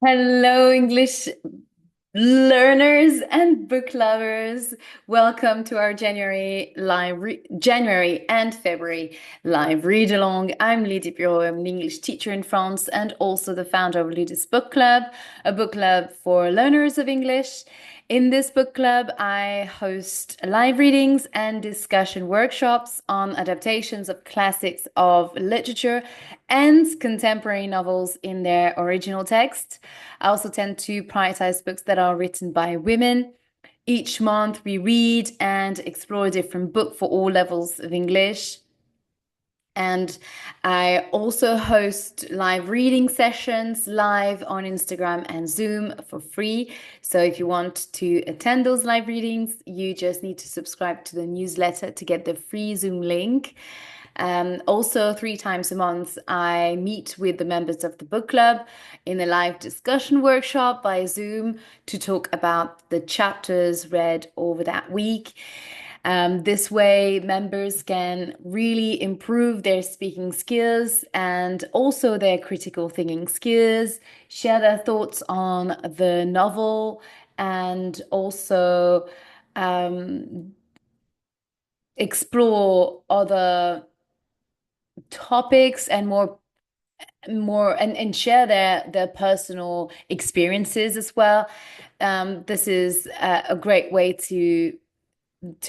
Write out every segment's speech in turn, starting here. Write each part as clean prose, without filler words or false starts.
Hello, English learners and book lovers. Welcome to our January and February live read along. I'm Lydie Bureau. I'm an English teacher in France and also the founder of Lydie's Book Club, a book club for learners of English. In this book club, I host live readings and discussion workshops on adaptations of classics of literature and contemporary novels in their original text. I also tend to prioritize books that are written by women. Each month, we read and explore a different book for all levels of English. And I also host live reading sessions live on Instagram and Zoom for free. So if you want to attend those live readings, you just need to subscribe to the newsletter to get the free Zoom link. Also, 3 times a month, I meet with the members of the book club in a live discussion workshop by Zoom to talk about the chapters read over that week. This way, members can really improve their speaking skills and also their critical thinking skills, share their thoughts on the novel, and also explore other topics and and share their personal experiences as well. This is a great way to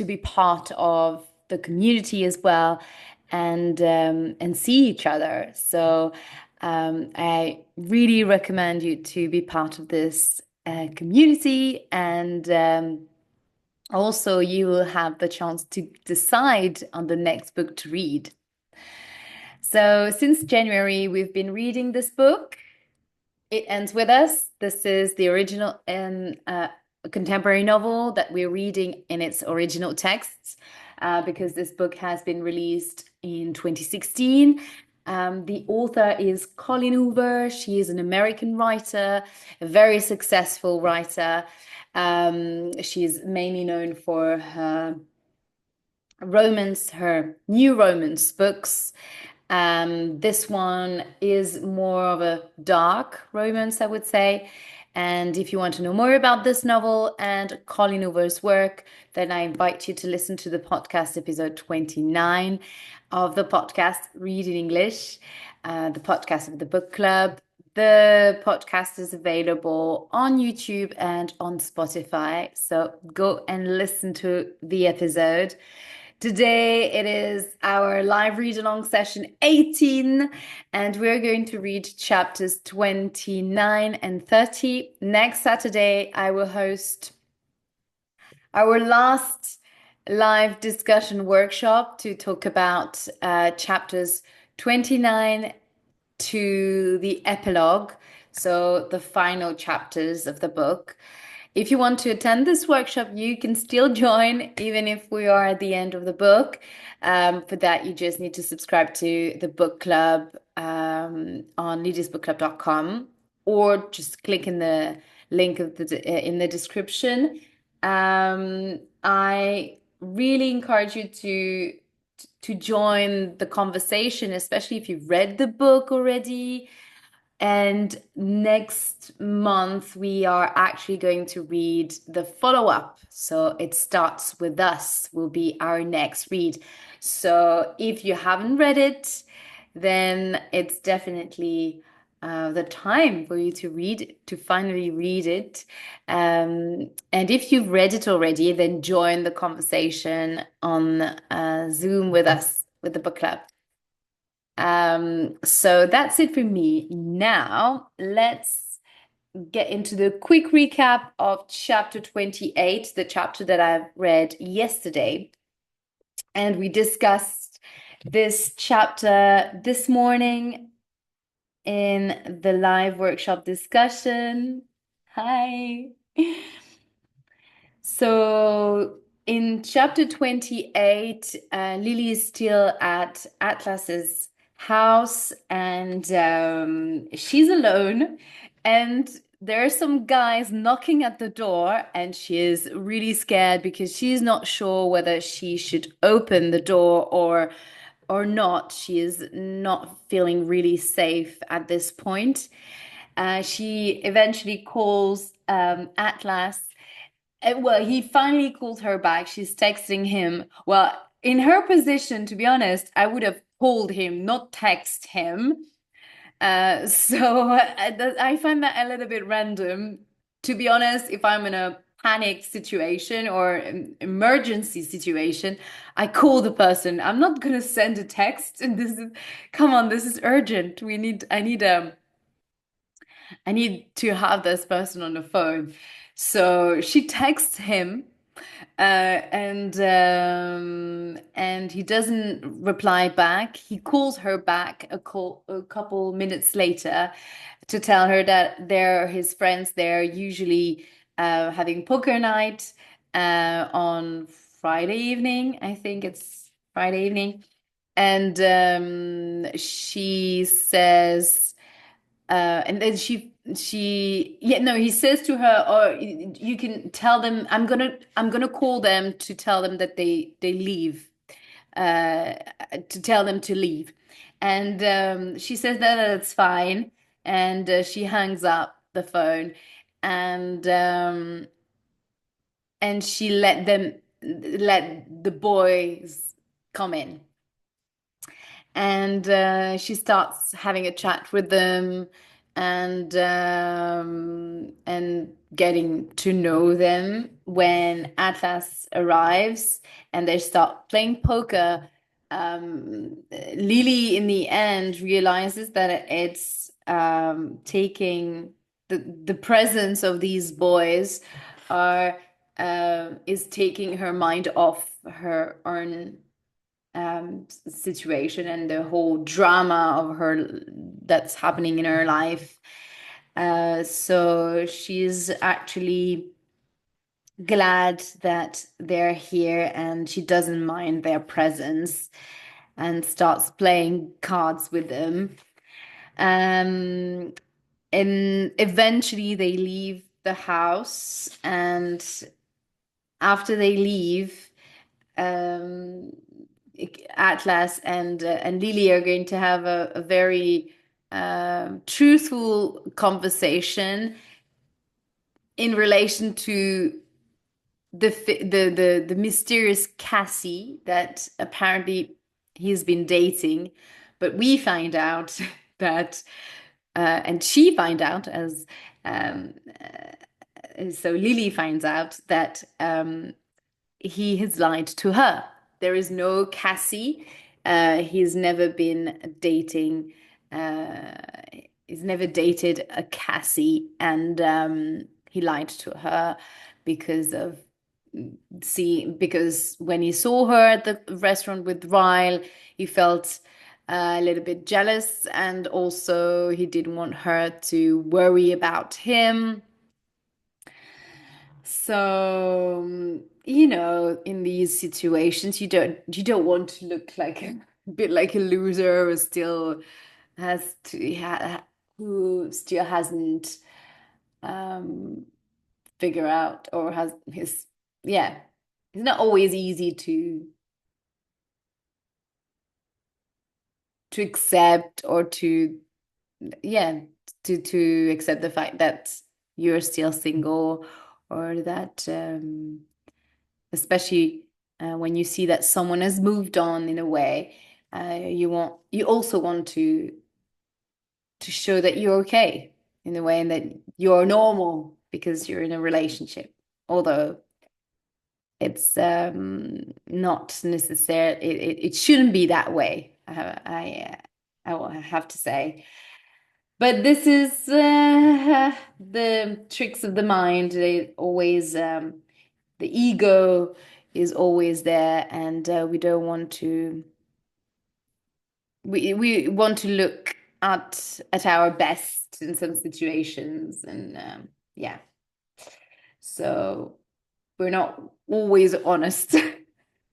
be part of the community as well and see each other. So I really recommend you to be part of this community and also you will have the chance to decide on the next book to read. So since January, we've been reading this book. It Ends With Us. This is the original contemporary novel that we're reading in its original texts because this book has been released in 2016. The author is Colleen Hoover. She is an American writer, a very successful writer. She is mainly known for her new romance books. This one is more of a dark romance, I would say. And if you want to know more about this novel and Colleen Hoover's work, then I invite you to listen to the podcast episode 29 of the podcast Read in English, the podcast of the book club. The podcast is available on YouTube and on Spotify. So go and listen to the episode. Today it is our live read along session 18, and we're going to read chapters 29 and 30. Next Saturday, I will host our last live discussion workshop to talk about chapters 29 to the epilogue, so the final chapters of the book. If you want to attend this workshop, you can still join, even if we are at the end of the book. For that, you just need to subscribe to the book club on lydiasbookclub.com or just click in the link in the description. I really encourage you to join the conversation, especially if you've read the book already. And next month, we are actually going to read the follow-up. So It Starts With Us will be our next read. So if you haven't read it, then it's definitely the time for you to finally read it. And if you've read it already, then join the conversation on Zoom with us, with the book club. So that's it for me. Now, let's get into the quick recap of chapter 28, the chapter that I've read yesterday. And we discussed this chapter this morning in the live workshop discussion. Hi. So in chapter 28, Lily is still at Atlas's house and she's alone. And there are some guys knocking at the door, and she is really scared because she's not sure whether she should open the door or not. She is not feeling really safe at this point. She eventually calls Atlas. Well, he finally calls her back. She's texting him. Well, in her position, to be honest, I would have called him, not text him. So I find that a little bit random. To be honest, if I'm in a panic situation or emergency situation, I call the person. I'm not gonna send a text. And this is, come on, this is urgent. I need to have this person on the phone. So she texts him, and he doesn't reply back. He calls her back a couple minutes later to tell her that they're his friends. They're usually having poker night on Friday evening. I think it's Friday evening. And she says, and then yeah, no, he says to her, "Oh, you can tell them I'm gonna call them to tell them that they leave, uh, to tell them to leave." And she says that that's fine, and she hangs up the phone, and she let the boys come in. And she starts having a chat with them, and getting to know them. When Atlas arrives and they start playing poker, Lily in the end realizes that it's taking the presence of these boys are is taking her mind off her own situation and the whole drama of her that's happening in her life. So she's actually glad that they're here, and she doesn't mind their presence, and starts playing cards with them. Um, and eventually they leave the house, and after they leave, um, Atlas and Lily are going to have a very truthful conversation in relation to the mysterious Cassie that apparently he's been dating, but we find out that and she find out as um, so Lily finds out that he has lied to her. There is no Cassie. He's never been dating. Uh, he's never dated a Cassie, and he lied to her because of because when he saw her at the restaurant with Ryle, he felt a little bit jealous, and also he didn't want her to worry about him. So, in these situations, you don't want to look like a bit like a loser who still has to who still hasn't um figure out, or has his yeah. It's not always easy to accept, or to yeah, to accept the fact that you're still single, or that especially when you see that someone has moved on in a way, you also want to show that you're okay in a way, and that you're normal because you're in a relationship, although it's not necessary. It shouldn't be that way. I will have to say. But this is the tricks of the mind. They always the ego is always there, and we don't want to. We want to look at our best in some situations, and yeah. So we're not always honest.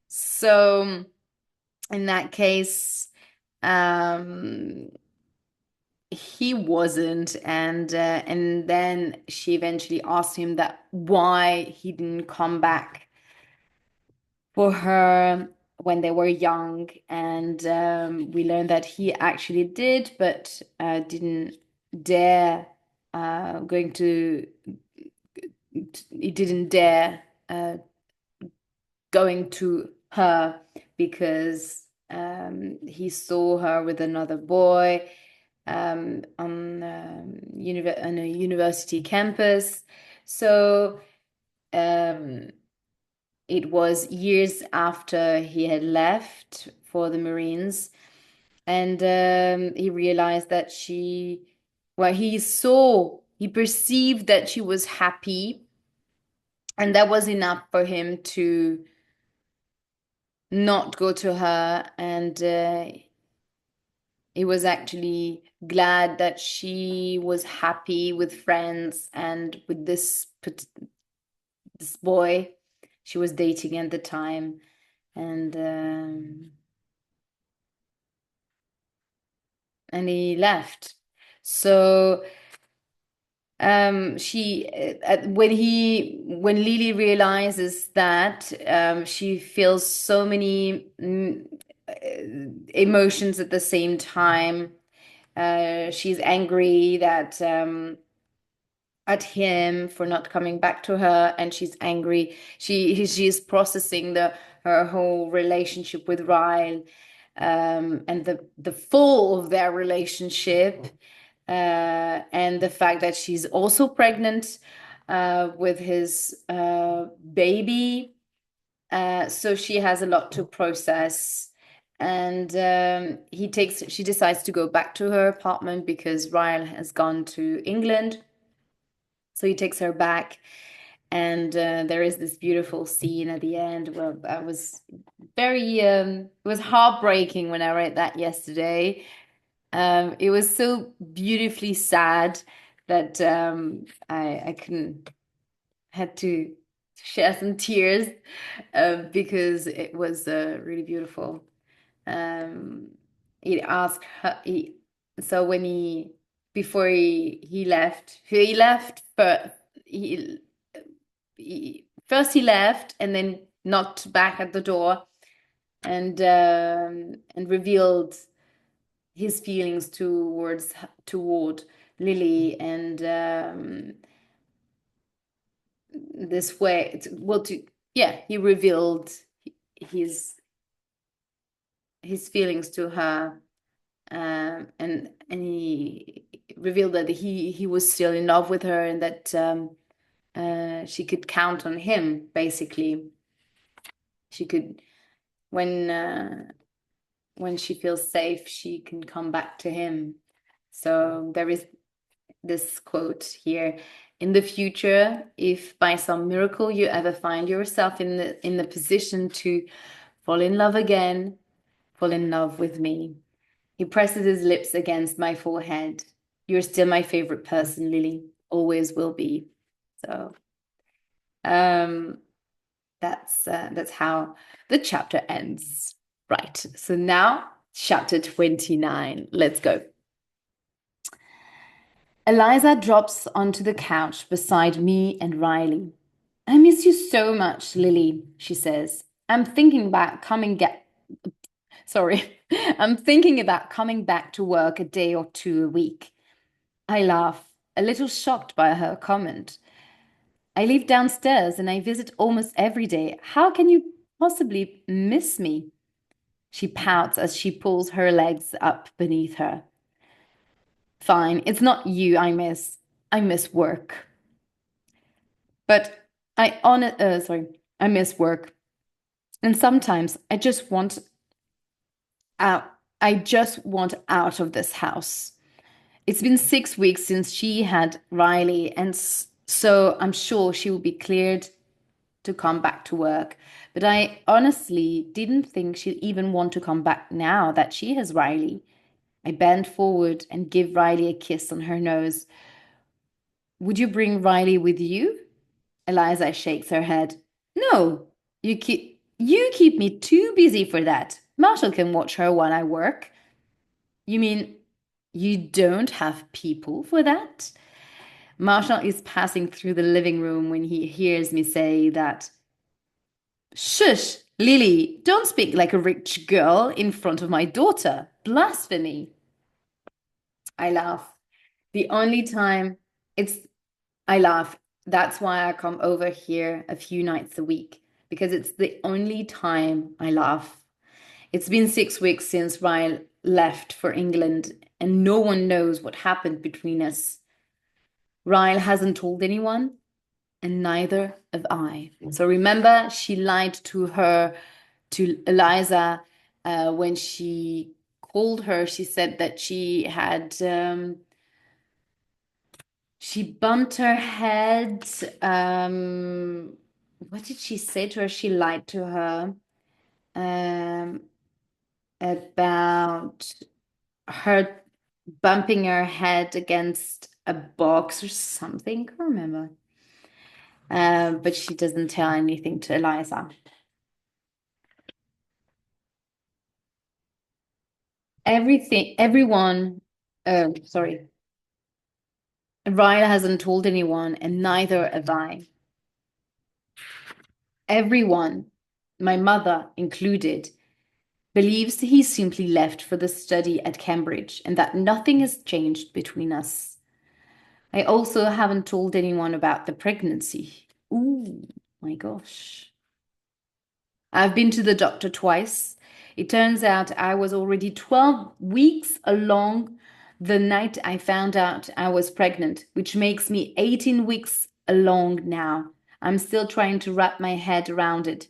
So in that case, um, he wasn't, and then she eventually asked him that why he didn't come back for her when they were young, and we learned that he actually did, but didn't dare going to, he didn't dare going to her because he saw her with another boy on a university campus. So um, it was years after he had left for the Marines, and he realized that well, he perceived that she was happy, and that was enough for him to not go to her. And he was actually glad that she was happy with friends and with this boy she was dating at the time. And and he left. So she when Lily realizes that, she feels so many emotions at the same time. She's angry that at him for not coming back to her, and she's angry. She's processing her whole relationship with Ryle, and the fall of their relationship, and the fact that she's also pregnant with his baby. So she has a lot to process. And she decides to go back to her apartment because Ryle has gone to England. So he takes her back, and there is this beautiful scene at the end where I was it was heartbreaking when I read that yesterday. It was so beautifully sad that I couldn't had to share some tears because it was really beautiful. Um, he asked her, so when before he left, but first he left and then knocked back at the door, and revealed his feelings toward Lily. And this way, he revealed his feelings to her, and he revealed that he was still in love with her, and that she could count on him. Basically, she could, when she feels safe, she can come back to him. So there is this quote here: "In the future, if by some miracle you ever find yourself in the position to fall in love again, fall in love with me." He presses his lips against my forehead. "You're still my favorite person, Lily. Always will be." So um, that's how the chapter ends. Right. So now chapter 29. Let's go. Eliza drops onto the couch beside me and Riley. "I miss you so much, Lily," she says. Sorry. I'm thinking about coming back to work a day or two a week." I laugh, a little shocked by her comment. "I live downstairs and I visit almost every day. How can you possibly miss me?" She pouts as she pulls her legs up beneath her. "Fine, it's not you I miss. I miss work." But I miss work. And sometimes out. I just want out of this house. It's been 6 weeks since she had Riley, and so I'm sure she will be cleared to come back to work. But I honestly didn't think she'd even want to come back now that she has Riley. I bend forward and give Riley a kiss on her nose. "Would you bring Riley with you?" Eliza shakes her head. "No, you keep me too busy for that. Marshall can watch her while I work." "You mean you don't have people for that?" Marshall is passing through the living room when he hears me say that. "Shush, Lily, don't speak like a rich girl in front of my daughter. Blasphemy." I laugh. The only time It's, I laugh. That's why I come over here a few nights a week because it's the only time I laugh. It's been 6 weeks since Ryle left for England, and no one knows what happened between us. Ryle hasn't told anyone, and neither have I. So remember, she lied to Eliza when she called her. She said that she bumped her head. What did she say to her? She lied to her um, about her bumping her head against a box or something. I can't remember. But she doesn't tell anything to Eliza. Everyone, sorry, Ryle hasn't told anyone, and neither have I. Everyone, my mother included, believes he simply left for the study at Cambridge and that nothing has changed between us. I also haven't told anyone about the pregnancy. Ooh, my gosh. I've been to the doctor twice. It turns out I was already 12 weeks along the night I found out I was pregnant, which makes me 18 weeks along now. I'm still trying to wrap my head around it.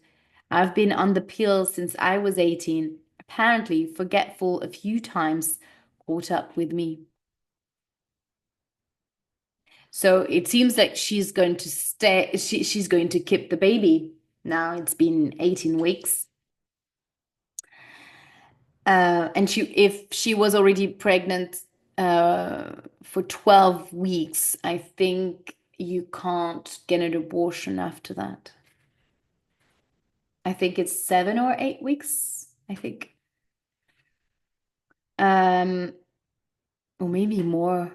I've been on the pill since I was 18, apparently forgetful a few times, caught up with me. So it seems like she's going to stay, she's going to keep the baby. Now it's been 18 weeks. And if she was already pregnant for 12 weeks, I think you can't get an abortion after that. I think it's 7 or 8 weeks, I think. Um, or maybe more.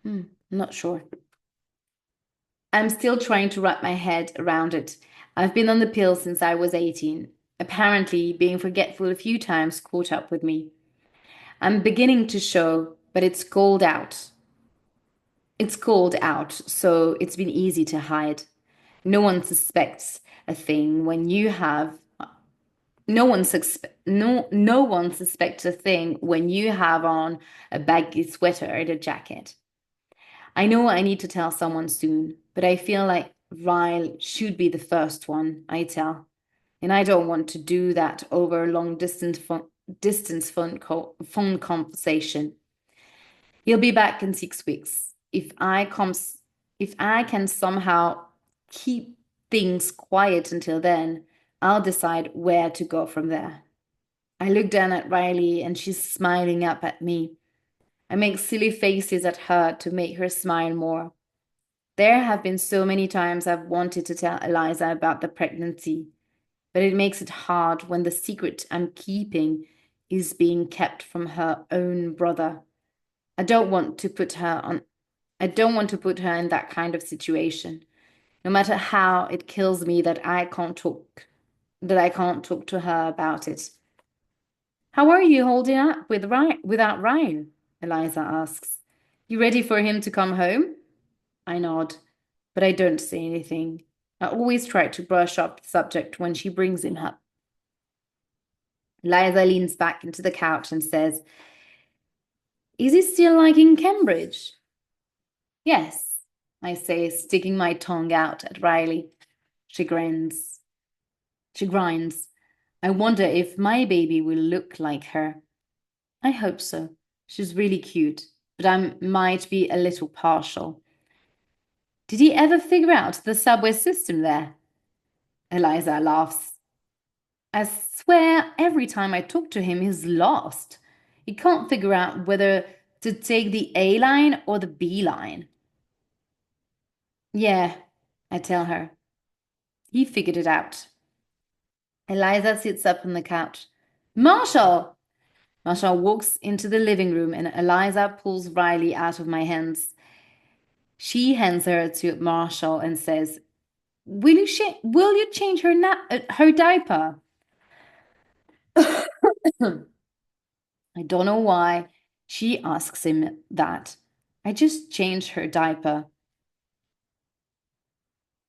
Hmm, I'm not sure. I'm still trying to wrap my head around it. I've been on the pill since I was 18. Apparently, being forgetful a few times caught up with me. I'm beginning to show, but it's cold out. It's cold out, so it's been easy to hide. No one suspects a thing when you have no one suspects a thing when you have on a baggy sweater and a jacket. I know I need to tell someone soon, but I feel like Ryle should be the first one I tell. And I don't want to do that over a long distance phone conversation. He'll be back in 6 weeks. If I can somehow keep things quiet until then, I'll decide where to go from there. I look down at Riley and she's smiling up at me. I make silly faces at her to make her smile more. There have been so many times I've wanted to tell Eliza about the pregnancy, but it makes it hard when the secret I'm keeping is being kept from her own brother. I don't want to put her on I don't want to put her in that kind of situation. No matter how it kills me that I can't talk to her about it. How are you holding up without Ryan? Eliza asks. You ready for him to come home? I nod, but I don't say anything. I always try to brush off the subject when she brings him up. Eliza leans back into the couch and says, Is he still like in Cambridge? Yes, I say, sticking my tongue out at Riley. She grins. She grinds. I wonder if my baby will look like her. I hope so. She's really cute, but I might be a little partial. Did he ever figure out the subway system there? Eliza laughs. I swear every time I talk to him, he's lost. He can't figure out whether to take the A line or the B line. Yeah, I tell her. He figured it out. Eliza sits up on the couch. Marshall! Marshall walks into the living room and Eliza pulls Riley out of my hands. She hands her to Marshall and says, will you change her diaper? I don't know why she asks him that. I just changed her diaper.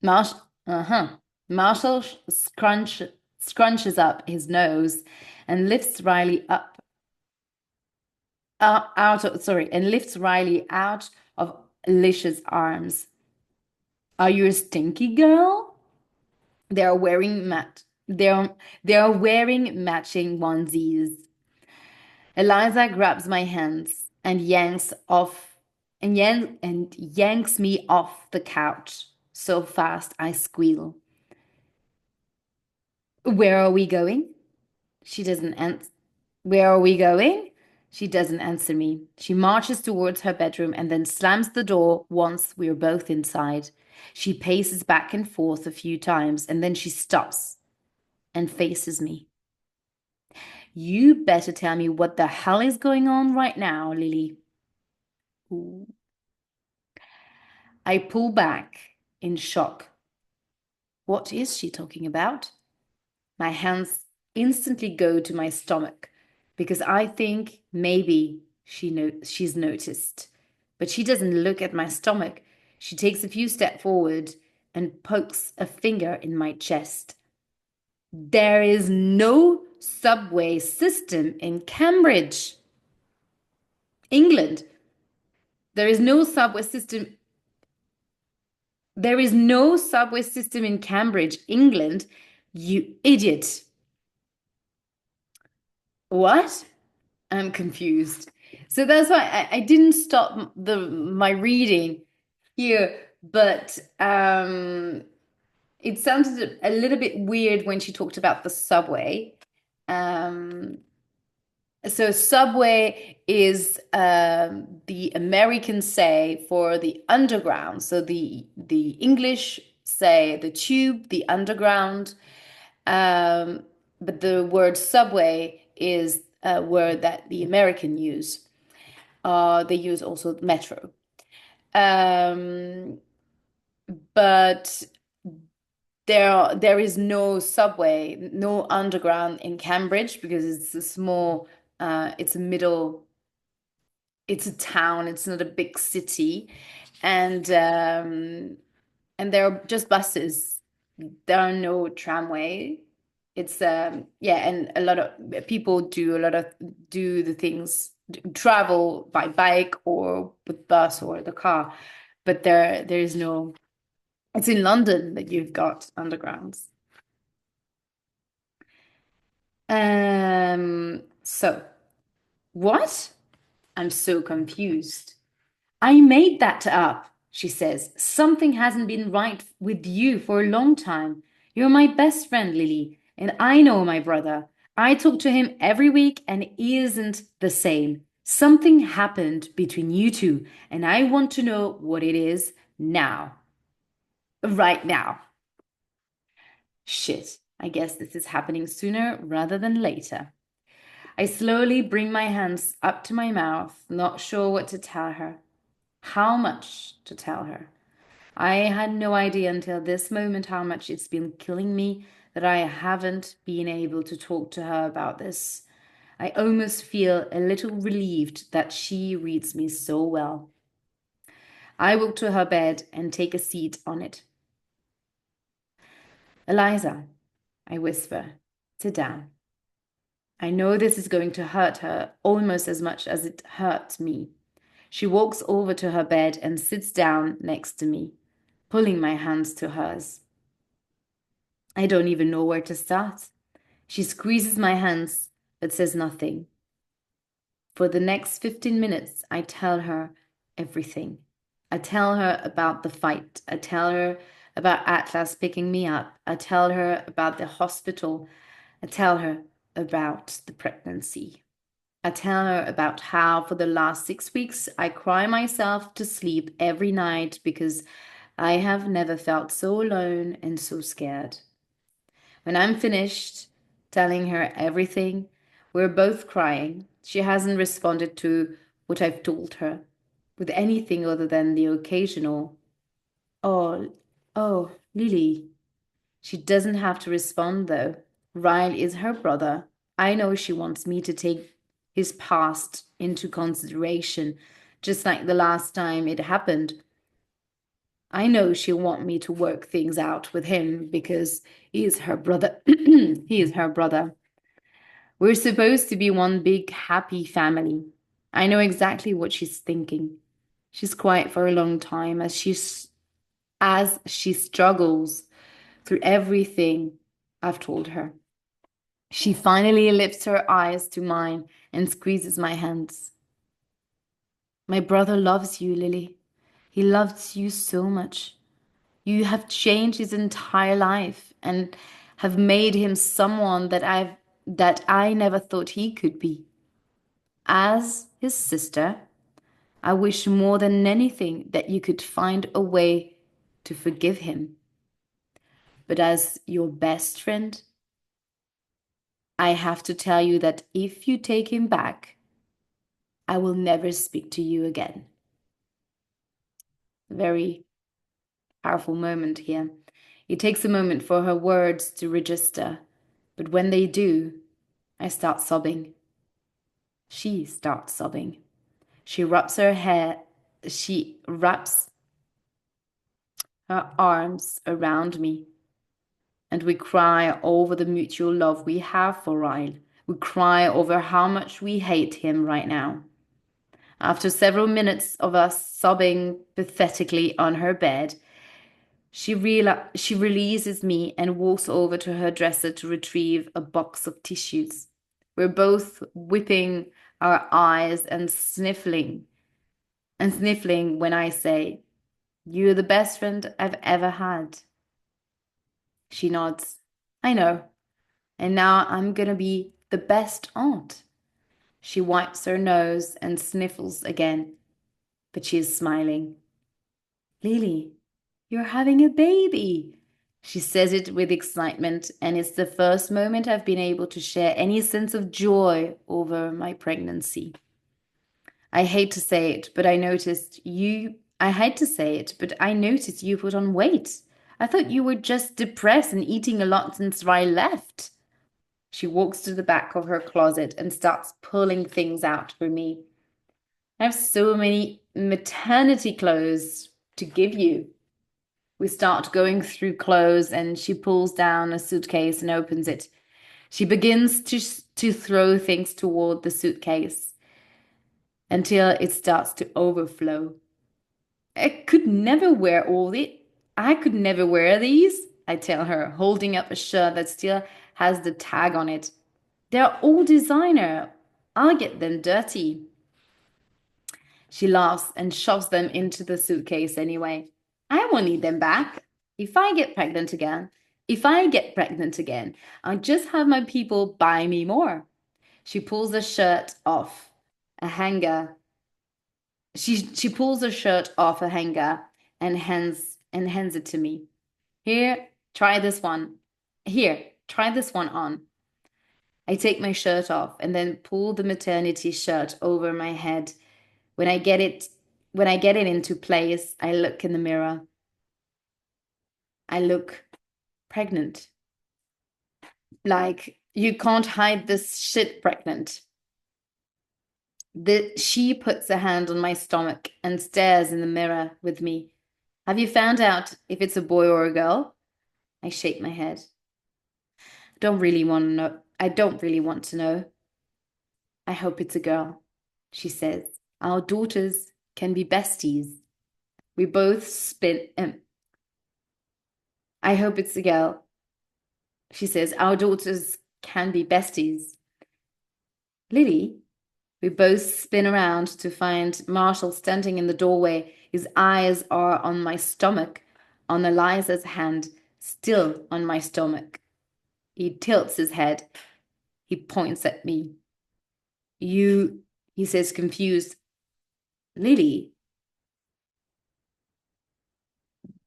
Marsh, uh-huh. Marshall scrunches up his nose and lifts Riley up, and lifts Riley out of Alicia's arms. Are you a stinky girl? They are wearing mat. They are wearing matching onesies. Eliza grabs my hands and yanks me off the couch so fast I squeal. Where are we going? She doesn't answer. Where are we going? She doesn't answer me. She marches towards her bedroom and then slams the door once we're both inside. She paces back and forth a few times and then she stops and faces me. You better tell me what the hell is going on right now, Lily. Ooh. I pull back in shock. What is she talking about? My hands instantly go to my stomach because I think maybe she's noticed. But she doesn't look at my stomach. She takes a few steps forward and pokes a finger in my chest. There is no subway system in Cambridge, England. There is no subway system. There is no subway system in Cambridge, England, you idiot. What? I'm confused. So that's why I didn't stop my reading here, but it sounded a little bit weird when she talked about the subway. Um, so subway is the American say for the underground. So the English say the tube, the underground. But the word subway is a word that the American use. They use also metro. Um, but there is no subway, no underground in Cambridge because it's a small, it's a middle, it's a town, it's not a big city, and there are just buses. There are no tramway. It's yeah, and a lot of people do the things travel by bike or with bus or the car, but there is no. It's in London that you've got undergrounds. So what? I'm so confused. I made that up, she says. Something hasn't been right with you for a long time. You're my best friend, Lily, and I know my brother. I talk to him every week and it isn't the same. Something happened between you two, and I want to know what it is now. Right now. Shit, I guess this is happening sooner rather than later. I slowly bring my hands up to my mouth, not sure what to tell her, how much to tell her. I had no idea until this moment how much it's been killing me that I haven't been able to talk to her about this. I almost feel a little relieved that she reads me so well. I walk to her bed and take a seat on it. Eliza, I whisper, sit down. I know this is going to hurt her almost as much as it hurt me. She walks over to her bed and sits down next to me, pulling my hands to hers. I don't even know where to start. She squeezes my hands, but says nothing. For the next 15 minutes, I tell her everything. I tell her about the fight. I tell her about Atlas picking me up. I tell her about the hospital. I tell her about the pregnancy. I tell her about how for the last 6 weeks I cry myself to sleep every night because I have never felt so alone and so scared. When I'm finished telling her everything, we're both crying. She hasn't responded to what I've told her with anything other than the occasional, oh, oh, Lily. She doesn't have to respond though. Ryle is her brother. I know she wants me to take his past into consideration, just like the last time it happened. I know she'll want me to work things out with him because he is her brother. He is her brother. We're supposed to be one big happy family. I know exactly what she's thinking. She's quiet for a long time as she struggles through everything I've told her. She finally lifts her eyes to mine and squeezes my hands. My brother loves you, Lily. He loves you so much. You have changed his entire life and have made him someone that I never thought he could be. As his sister, I wish more than anything that you could find a way to forgive him. But as your best friend, I have to tell you that if you take him back, I will never speak to you again. Very powerful moment here. It takes a moment for her words to register, but when they do, I start sobbing. She starts sobbing. She wraps her hair, she wraps her arms around me, and we cry over the mutual love we have for Ryle. We cry over how much we hate him right now. After several minutes of us sobbing pathetically on her bed, she releases me and walks over to her dresser to retrieve a box of tissues. We're both whipping our eyes and sniffling when I say, "You're the best friend I've ever had." She nods. I know. And now I'm gonna be the best aunt. She wipes her nose and sniffles again, but she is smiling. Lily, you're having a baby. She says it with excitement, and it's the first moment I've been able to share any sense of joy over my pregnancy. I hate to say it, but I hate to say it, but I noticed you put on weight. I thought you were just depressed and eating a lot since Rye left. She walks to the back of her closet and starts pulling things out for me. I have so many maternity clothes to give you. We start going through clothes and she pulls down a suitcase and opens it. She begins to throw things toward the suitcase until it starts to overflow. I could never wear all it. I could never wear these, I tell her, holding up a shirt that still has the tag on it. They're all designer. I'll get them dirty. She laughs and shoves them into the suitcase anyway. I won't need them back. If I get pregnant again, I'll just have my people buy me more. She pulls a shirt off a hanger. She pulls a shirt off a hanger and hands it to me. Here, try this one. Here, try this one on. I take my shirt off and then pull the maternity shirt over my head. When I get it into place, I look in the mirror. I look pregnant. Like, you can't hide this shit pregnant. She puts a hand on my stomach and stares in the mirror with me. Have you found out if it's a boy or a girl? I shake my head. Don't really want to know. I don't really want to know. I hope it's a girl, she says. Our daughters can be besties. We both spin. I hope it's a girl, she says. Our daughters can be besties. Lily, we both spin around to find Marshall standing in the doorway. His eyes are on my stomach, on Eliza's hand, still on my stomach. He tilts his head. He points at me. You, he says, confused. Lily,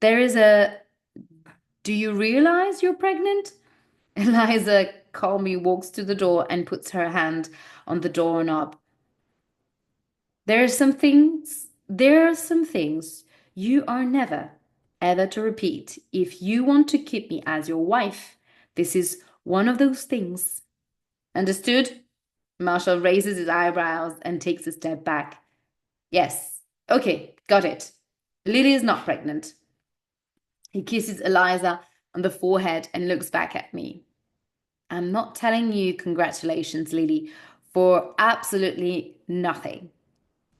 there is a. Do you realize you're pregnant? Eliza calmly walks to the door and puts her hand on the doorknob. There are some things you are never, ever to repeat if you want to keep me as your wife. This is one of those things. Understood? Marshall raises his eyebrows and takes a step back. Yes. Okay, got it. Lily is not pregnant. He kisses Eliza on the forehead and looks back at me. I'm not telling you congratulations, Lily, for absolutely nothing.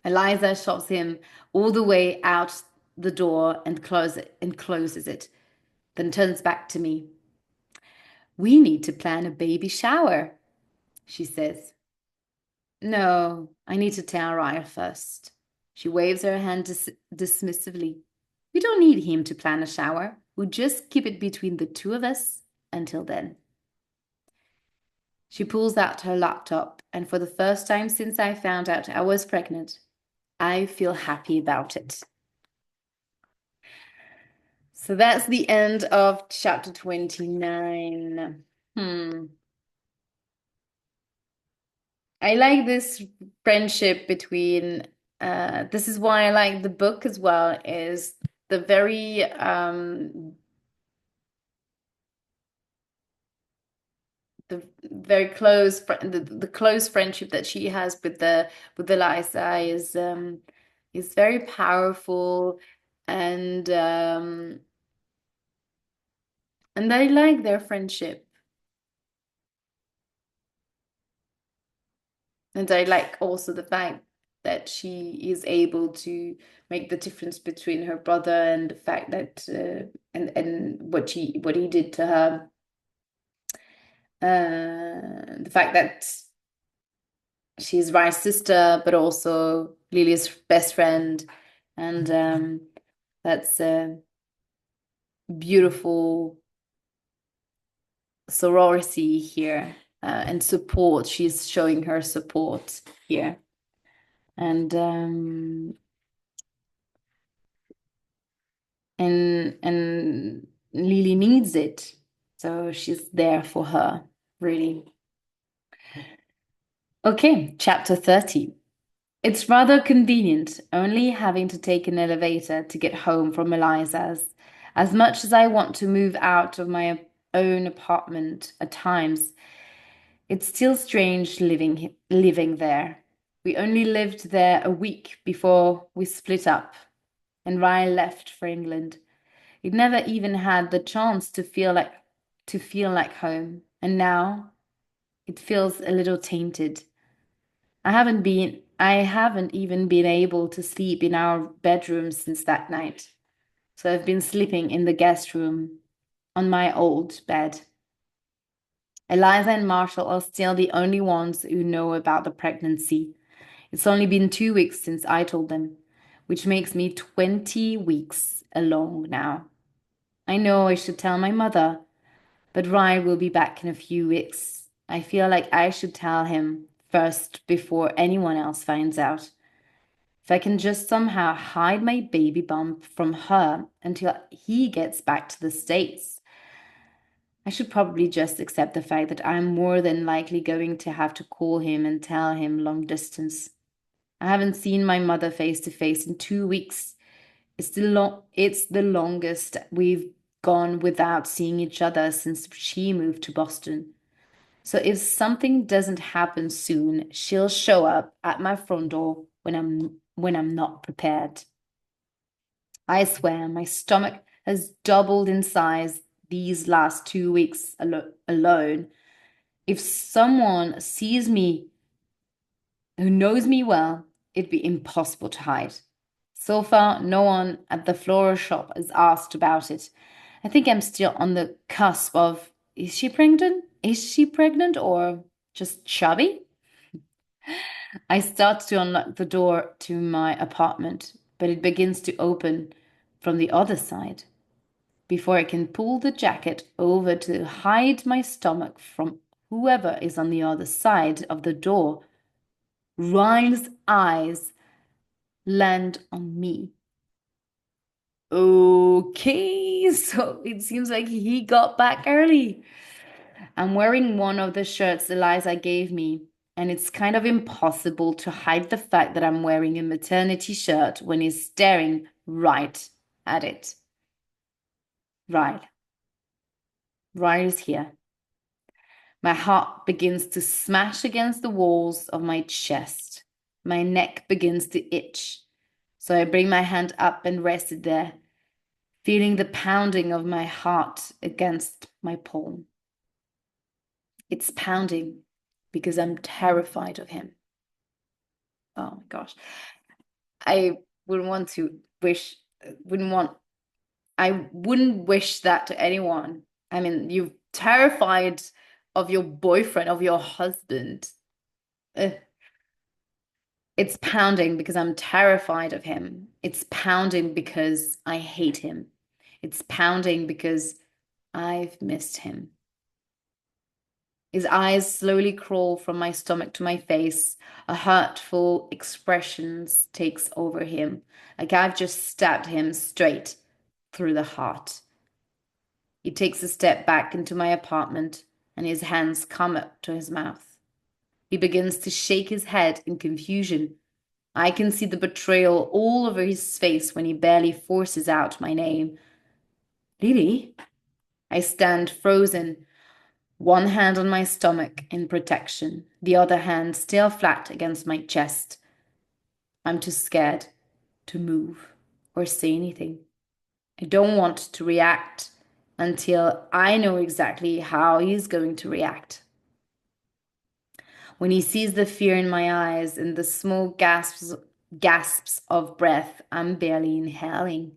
Eliza shoves him all the way out the door and closes it, then turns back to me. We need to plan a baby shower, she says. No, I need to tell Ryle first. She waves her hand dismissively. We don't need him to plan a shower. We'll just keep it between the two of us until then. She pulls out her laptop, and for the first time since I found out I was pregnant, I feel happy about it. So that's the end of chapter 29. I like this friendship between, this is why I like the book as well, is the very close the close friendship that she has with the Liza is very powerful, and and I like their friendship. And I like also the fact that she is able to make the difference between her brother and the fact that and what he did to her. The fact that she's Ryan's sister, but also Lily's best friend, and that's a beautiful sorority here, and support. She's showing her support here, and and Lily needs it. So she's there for her, really. Okay, chapter 30. It's rather convenient, only having to take an elevator to get home from Eliza's. As much as I want to move out of my own apartment at times, it's still strange living there. We only lived there a week before we split up, and Ryle left for England. It never even had the chance to feel like home, and now it feels a little tainted. I haven't even been able to sleep in our bedroom since that night. So I've been sleeping in the guest room on my old bed. Eliza and Marshall are still the only ones who know about the pregnancy. It's only been 2 weeks since I told them, which makes me 20 weeks along now. I know I should tell my mother, but Ryan will be back in a few weeks. I feel like I should tell him first before anyone else finds out. If I can just somehow hide my baby bump from her until he gets back to the States. I should probably just accept the fact that I'm more than likely going to have to call him and tell him long distance. I haven't seen my mother face to face in 2 weeks. It's the longest we've gone without seeing each other since she moved to Boston. So if something doesn't happen soon, she'll show up at my front door when I'm not prepared. I swear my stomach has doubled in size these last 2 weeks alone. If someone sees me who knows me well, it'd be impossible to hide. So far, no one at the floral shop has asked about it. I think I'm still on the cusp of, is she pregnant? Is she pregnant or just chubby? I start to unlock the door to my apartment, but it begins to open from the other side. Before I can pull the jacket over to hide my stomach from whoever is on the other side of the door, Ryle's eyes land on me. Okay, so it seems like he got back early. I'm wearing one of the shirts Eliza gave me, and it's kind of impossible to hide the fact that I'm wearing a maternity shirt when he's staring right at it. Ryle. Ryle is here. My heart begins to smash against the walls of my chest. My neck begins to itch, so I bring my hand up and rest it there, feeling the pounding of my heart against my palm. It's pounding because I'm terrified of him. Oh my gosh. I wouldn't want to wish, wouldn't want, I wouldn't wish that to anyone. I mean, you're terrified of your boyfriend, of your husband. Ugh. It's pounding because I'm terrified of him. It's pounding because I hate him. It's pounding because I've missed him. His eyes slowly crawl from my stomach to my face. A hurtful expression takes over him, like I've just stabbed him straight through the heart. He takes a step back into my apartment, and his hands come up to his mouth. He begins to shake his head in confusion. I can see the betrayal all over his face when he barely forces out my name. Lily? I stand frozen, one hand on my stomach in protection, the other hand still flat against my chest. I'm too scared to move or say anything. I don't want to react until I know exactly how he's going to react. When he sees the fear in my eyes and the small gasps of breath I'm barely inhaling,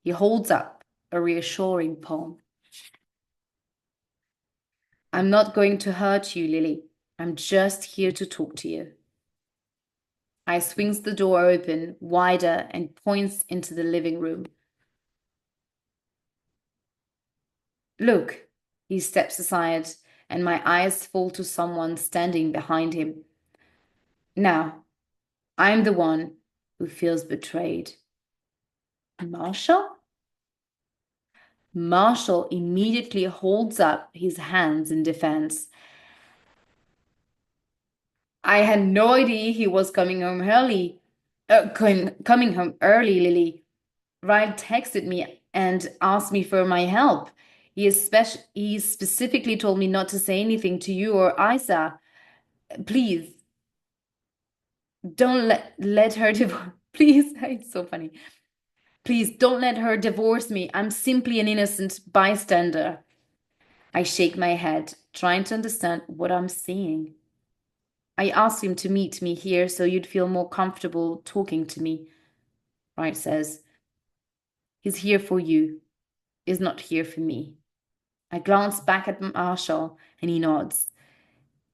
he holds up a reassuring palm. I'm not going to hurt you, Lily. I'm just here to talk to you. I swings the door open wider and points into the living room. Look, he steps aside, and my eyes fall to someone standing behind him. Now, I'm the one who feels betrayed. Marshall? Marshall immediately holds up his hands in defense. I had no idea he was coming home early. Coming home early, Lily. Ryle texted me and asked me for my help. He specifically told me not to say anything to you or Isa. Please, don't let her divorce. Please, it's so funny. Please don't let her divorce me. I'm simply an innocent bystander. I shake my head, trying to understand what I'm seeing. I asked him to meet me here so you'd feel more comfortable talking to me. Wright says, he's here for you. He's not here for me. I glance back at Marshall and he nods.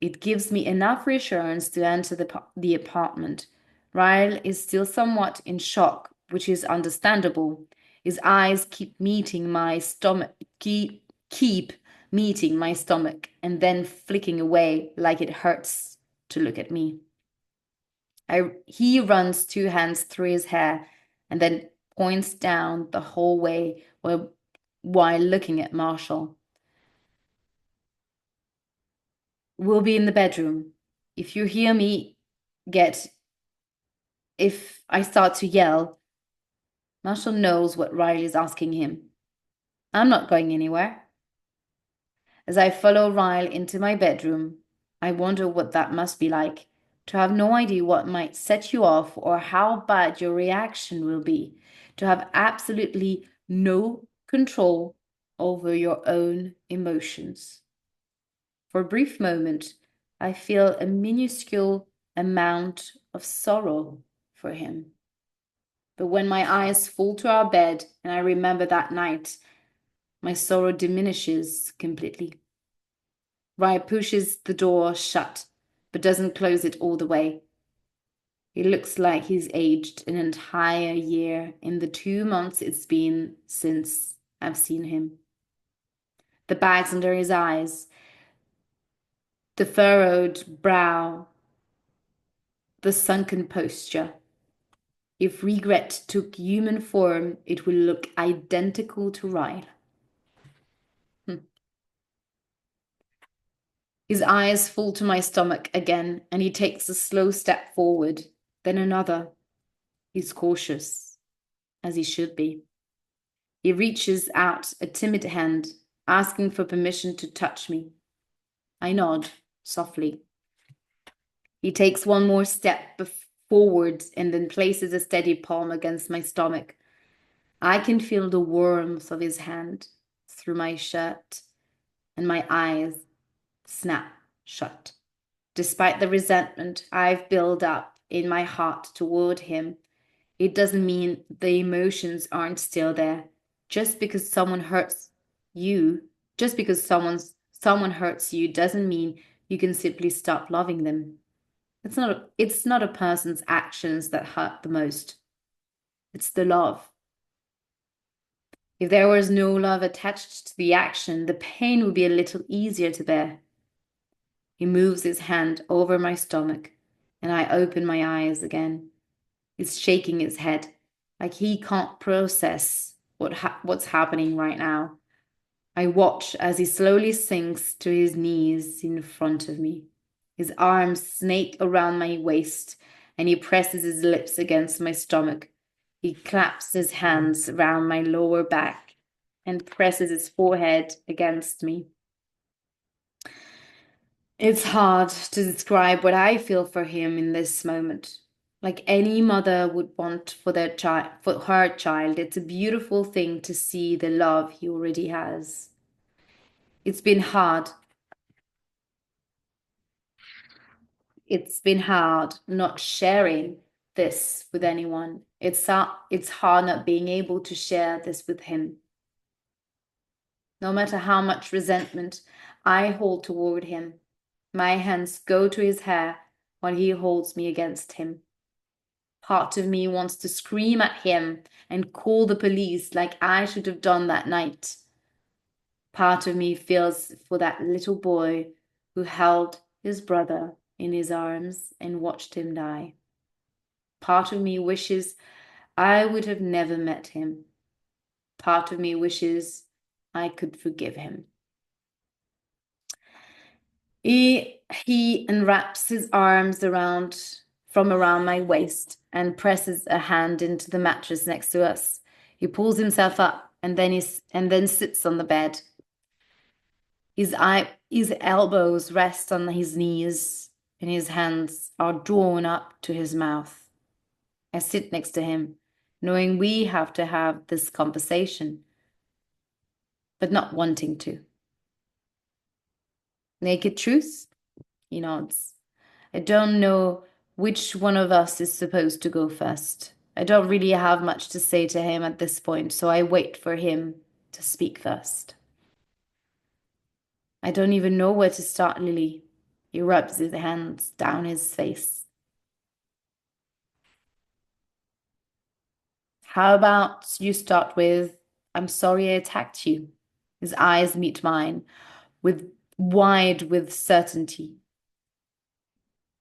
It gives me enough reassurance to enter the apartment. Ryle is still somewhat in shock, which is understandable. His eyes keep meeting my stomach, keep meeting my stomach, and then flicking away like it hurts to look at me. He runs two hands through his hair and then points down the hallway while looking at Marshall. We'll be in the bedroom. If you hear me if I start to yell, Marshall knows what Riley is asking him. I'm not going anywhere. As I follow Ryle into my bedroom, I wonder what that must be like, to have no idea what might set you off or how bad your reaction will be, to have absolutely no control over your own emotions. For a brief moment, I feel a minuscule amount of sorrow for him. But when my eyes fall to our bed and I remember that night, my sorrow diminishes completely. Rye pushes the door shut, but doesn't close it all the way. He looks like he's aged an entire year in the 2 months it's been since I've seen him. The bags under his eyes, the furrowed brow, the sunken posture. If regret took human form, it would look identical to Ryle. His eyes fall to my stomach again, and he takes a slow step forward, then another. He's cautious, as he should be. He reaches out a timid hand, asking for permission to touch me. I nod softly. He takes one more step forward and then places a steady palm against my stomach. I can feel the warmth of his hand through my shirt, and my eyes snap shut. Despite the resentment I've built up in my heart toward him, it doesn't mean the emotions aren't still there. Just because someone hurts you, just because someone hurts you doesn't mean you can simply stop loving them. It's not a person's actions that hurt the most. It's the love. If there was no love attached to the action, the pain would be a little easier to bear. He moves his hand over my stomach, and I open my eyes again. He's shaking his head, like he can't process what's happening right now. I watch as he slowly sinks to his knees in front of me. His arms snake around my waist, and he presses his lips against my stomach. He claps his hands around my lower back and presses his forehead against me. It's hard to describe what I feel for him in this moment. Like any mother would want for their child, for her child, it's a beautiful thing to see the love he already has. It's been hard. It's been hard not sharing this with anyone. It's hard not being able to share this with him. No matter how much resentment I hold toward him, my hands go to his hair while he holds me against him. Part of me wants to scream at him and call the police like I should have done that night. Part of me feels for that little boy who held his brother in his arms and watched him die. Part of me wishes I would have never met him. Part of me wishes I could forgive him. He unwraps his arms from around my waist and presses a hand into the mattress next to us. He pulls himself up and then sits on the bed. His elbows rest on his knees and his hands are drawn up to his mouth. I sit next to him, knowing we have to have this conversation, but not wanting to. Naked truth? He nods. I don't know which one of us is supposed to go first. I don't really have much to say to him at this point, so I wait for him to speak first. I don't even know where to start, Lily. He rubs his hands down his face. How about you start with, I'm sorry I attacked you. His eyes meet mine, wide with certainty.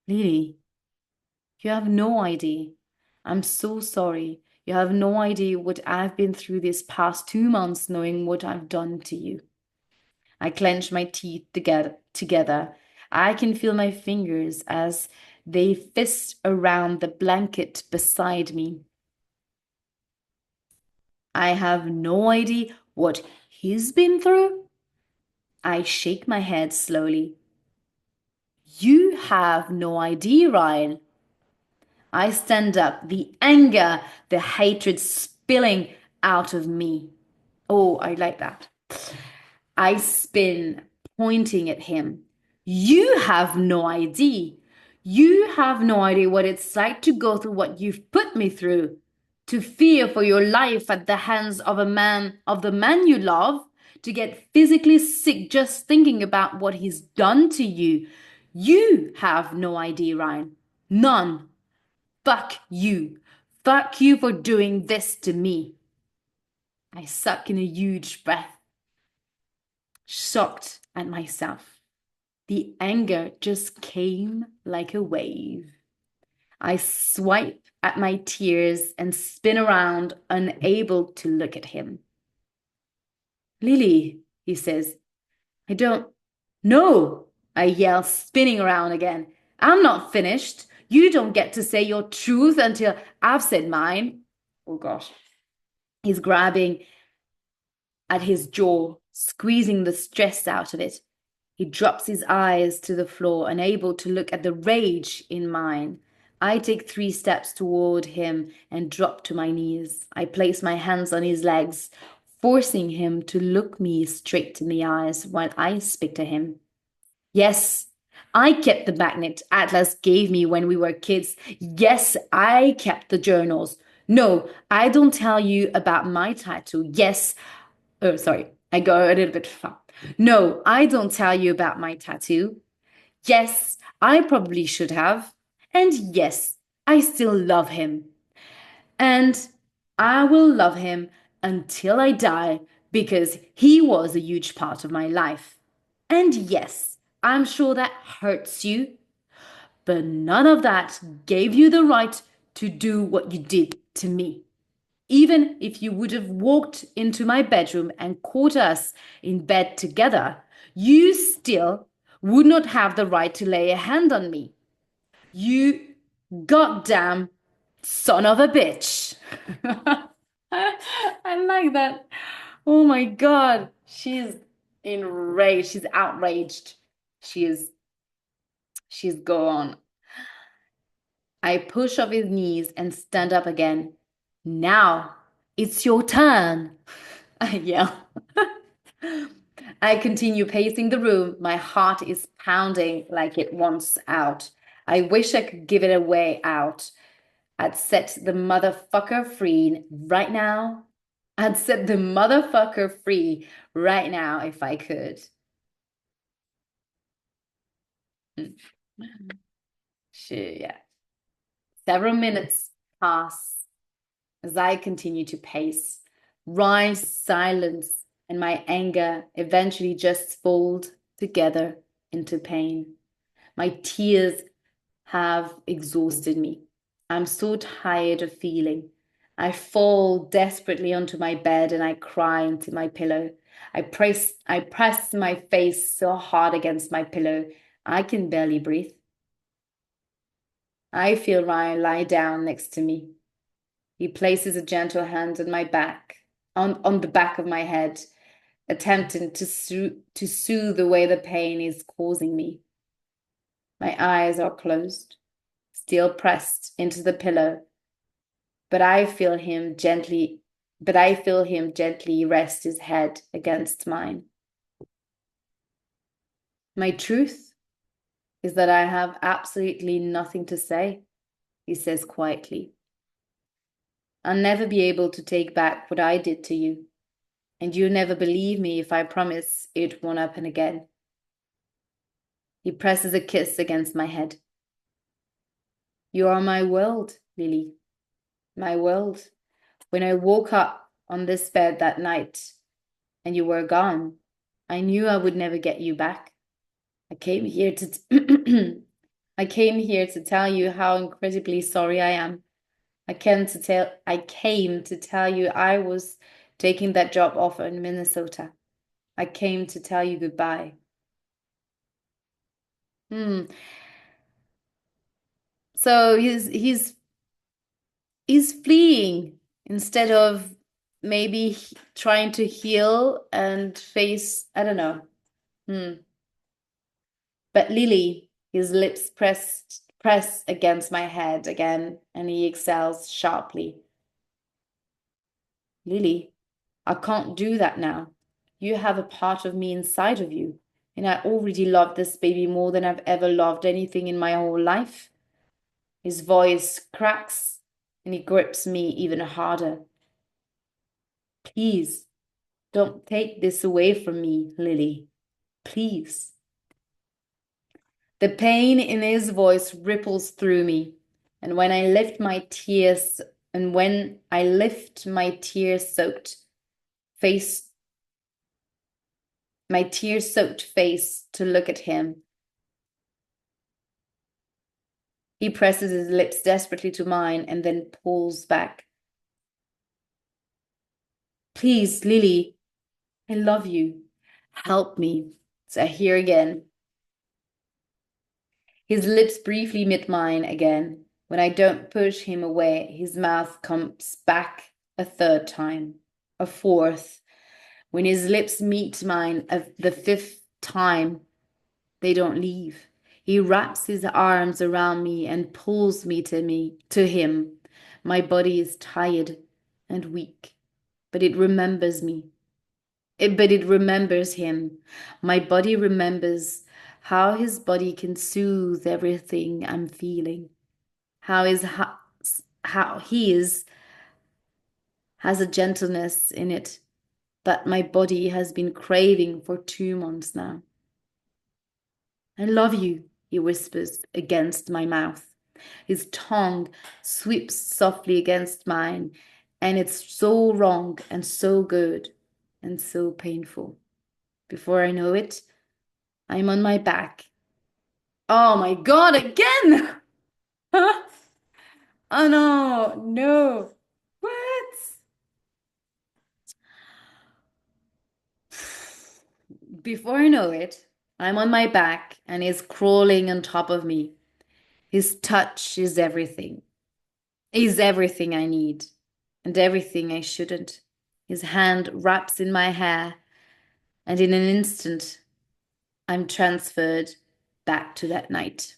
Lily, you have no idea. I'm so sorry. You have no idea what I've been through this past 2 months knowing what I've done to you. I clench my teeth together. I can feel my fingers as they fist around the blanket beside me. I have no idea what he's been through. I shake my head slowly. You have no idea, Ryle. I stand up, the anger, the hatred spilling out of me. Oh, I like that. I spin, pointing at him. You have no idea. You have no idea what it's like to go through what you've put me through, to fear for your life at the hands of the man you love, to get physically sick just thinking about what he's done to you. You have no idea, Ryan. None. Fuck you. Fuck you for doing this to me. I suck in a huge breath, shocked at myself. The anger just came like a wave. I swipe at my tears and spin around, unable to look at him. Lily, he says. I don't know, I yell, spinning around again. I'm not finished. You don't get to say your truth until I've said mine. Oh gosh. He's grabbing at his jaw, squeezing the stress out of it. He drops his eyes to the floor, unable to look at the rage in mine. I take 3 steps toward him and drop to my knees. I place my hands on his legs, forcing him to look me straight in the eyes while I speak to him. Yes, I kept the magnet Atlas gave me when we were kids. Yes, I kept the journals. No, I don't tell you about my tattoo. Yes, oh, sorry, I go a little bit far. No, I don't tell you about my tattoo. Yes, I probably should have. And yes, I still love him. And I will love him until I die because he was a huge part of my life. And yes, I'm sure that hurts you, but none of that gave you the right to do what you did to me. Even if you would have walked into my bedroom and caught us in bed together, you still would not have the right to lay a hand on me. You goddamn son of a bitch. I like that. Oh my God. She's enraged. She's outraged. She is, she's gone. I push off his knees and stand up again. Now it's your turn, I yell. I continue pacing the room. My heart is pounding like it wants out. I wish I could give it a way out. I'd set the motherfucker free right now. I'd set the motherfucker free right now if I could. Yeah. Several minutes pass as I continue to pace. Ryle's silence and my anger eventually just fold together into pain. My tears have exhausted me. I'm so tired of feeling. I fall desperately onto my bed and I cry into my pillow. I press my face so hard against my pillow, I can barely breathe. I feel Ryan lie down next to me. He places a gentle hand on my back, on the back of my head, attempting to soothe away the pain he's causing me. My eyes are closed, still pressed into the pillow, but I feel him gently rest his head against mine. My truth is that I have absolutely nothing to say, he says quietly. I'll never be able to take back what I did to you, and you'll never believe me if I promise it won't happen again. He presses a kiss against my head. You are my world, Lily. My world. When I woke up on this bed that night and you were gone, I knew I would never get you back. I came here to I came here to tell you how incredibly sorry I am. I came to tell you I was taking that job offer in Minnesota. I came to tell you goodbye. So he's fleeing instead of maybe trying to heal and face, I don't know. But Lily, his lips press against my head again, and he exhales sharply. Lily, I can't do that now. You have a part of me inside of you, and I already love this baby more than I've ever loved anything in my whole life. His voice cracks, and he grips me even harder. Please, don't take this away from me, Lily. Please. The pain in his voice ripples through me, and when I lift my tear-soaked face to look at him, he presses his lips desperately to mine and then pulls back. Please, Lily, I love you. Help me. So I hear again. His lips briefly meet mine again. When I don't push him away, his mouth comes back a third time, a fourth. When his lips meet mine the fifth time, They don't leave. He wraps his arms around me and pulls me to him. My body is tired and weak, but it remembers me. But it remembers him. My body remembers how his body can soothe everything I'm feeling. How his has a gentleness in it that my body has been craving for 2 months now. I love you, he whispers against my mouth. His tongue sweeps softly against mine, and it's so wrong and so good and so painful. Before I know it, I'm on my back. Oh my God, again! Oh no, no. What? Before I know it, I'm on my back and he's crawling on top of me. His touch is everything. He's everything I need and everything I shouldn't. His hand wraps in my hair, and in an instant, I'm transferred back to that night.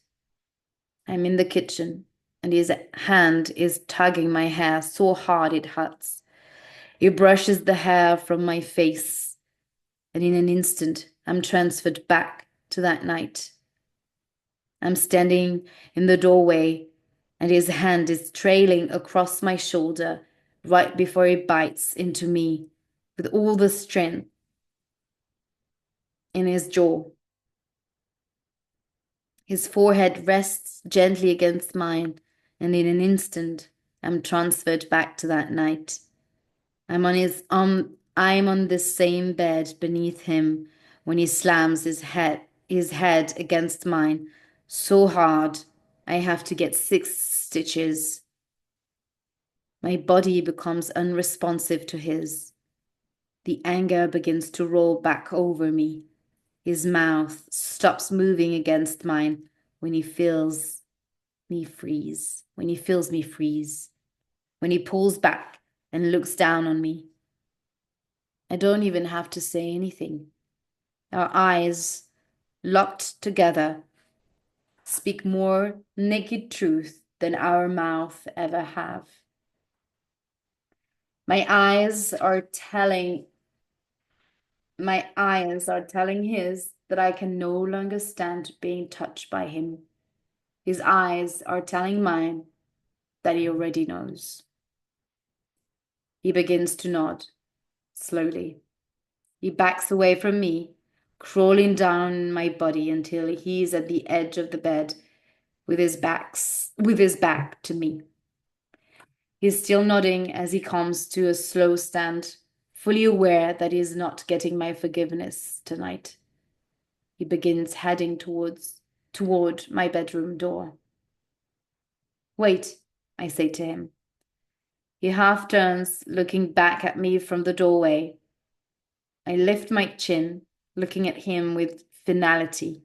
I'm in the kitchen, and his hand is tugging my hair so hard it hurts. He brushes the hair from my face, and in an instant, I'm transferred back to that night. I'm standing in the doorway, and his hand is trailing across my shoulder right before he bites into me with all the strength in his jaw. His forehead rests gently against mine, and in an instant, I'm transferred back to that night. I'm on the same bed beneath him when he slams his head against mine so hard I have to get 6 stitches. My body becomes unresponsive to his. The anger begins to roll back over me. His mouth stops moving against mine when he feels me freeze. When he pulls back and looks down on me. I don't even have to say anything. Our eyes, locked together, speak more naked truth than our mouth ever have. My eyes are telling his that I can no longer stand being touched by him. His eyes are telling mine that he already knows. He begins to nod, slowly. He backs away from me, crawling down my body until he's at the edge of the bed with his back to me. He's still nodding as he comes to a slow stand, fully aware that he's not getting my forgiveness tonight. He begins heading toward my bedroom door. Wait, I say to him. He half turns, looking back at me from the doorway. I lift my chin, looking at him with finality.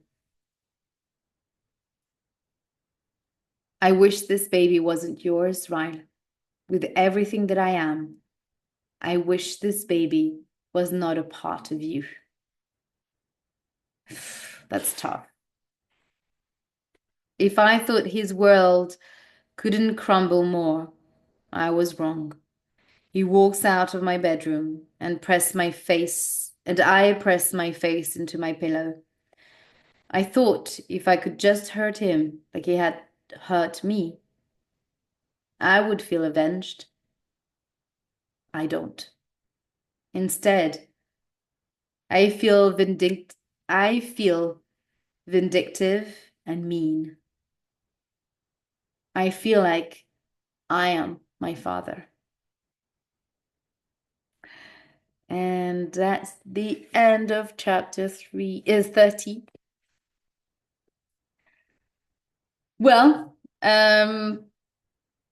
I wish this baby wasn't yours, Ryle. With everything that I am, I wish this baby was not a part of you. That's tough. If I thought his world couldn't crumble more, I was wrong. He walks out of my bedroom and I press my face into my pillow. I thought if I could just hurt him like he had hurt me, I would feel avenged. I don't. Instead, I feel vindictive and mean. I feel like I am my father. And that's the end of chapter 30. Well,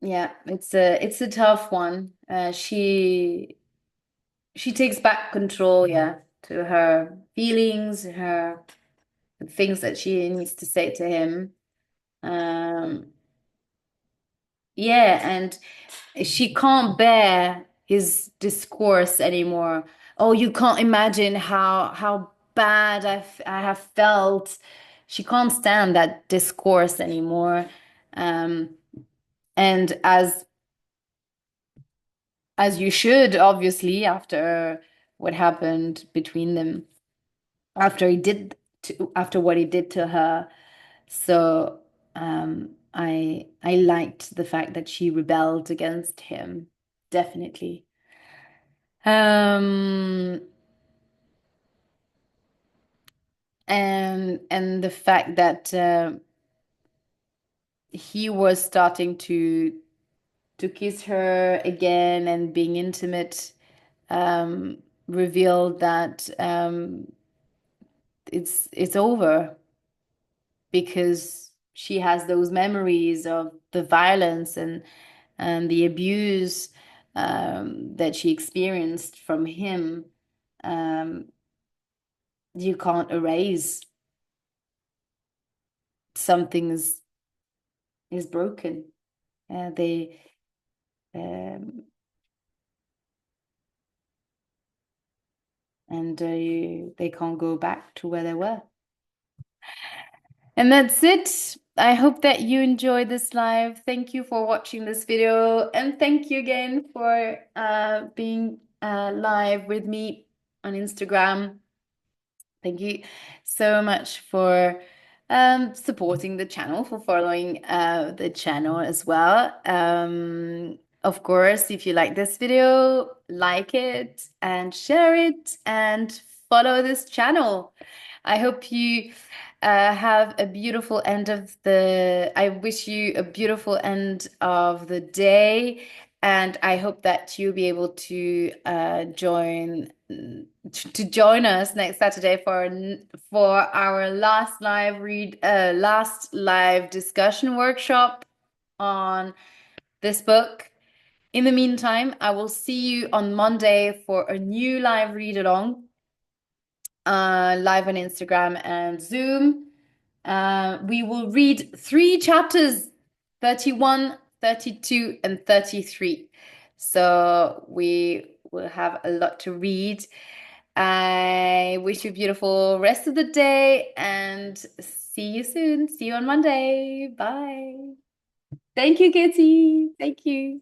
yeah, it's a tough one. She takes back control, yeah, to her feelings, her things that she needs to say to him. Yeah, and she can't bear his discourse anymore. Oh, you can't imagine how bad I have felt she can't stand that discourse anymore. Um, and as you should, obviously, after what happened between them, after what he did to her. So I liked the fact that she rebelled against him, definitely. Um, and the fact that he was starting to kiss her again and being intimate, revealed that it's over because she has those memories of the violence and the abuse that she experienced from him. Um, you can't erase. Something is broken. They um, and they can't go back to where they were. And that's it. I hope that you enjoyed this live. Thank you for watching this video, and thank you again for being live with me on Instagram. Thank you so much for supporting the channel, for following the channel as well. Of course, if you like this video, like it and share it and follow this channel. I hope you have a beautiful end of the, I wish you a beautiful end of the day, and I hope that you'll be able to join us next Saturday for our last live discussion workshop on this book. In the meantime, I will see you on Monday for a new live read along, live on Instagram and Zoom. We will read 3 chapters, 31, 32, and 33. So we will have a lot to read. I wish you a beautiful rest of the day and see you soon. See you on Monday. Bye. Thank you, Katie. Thank you.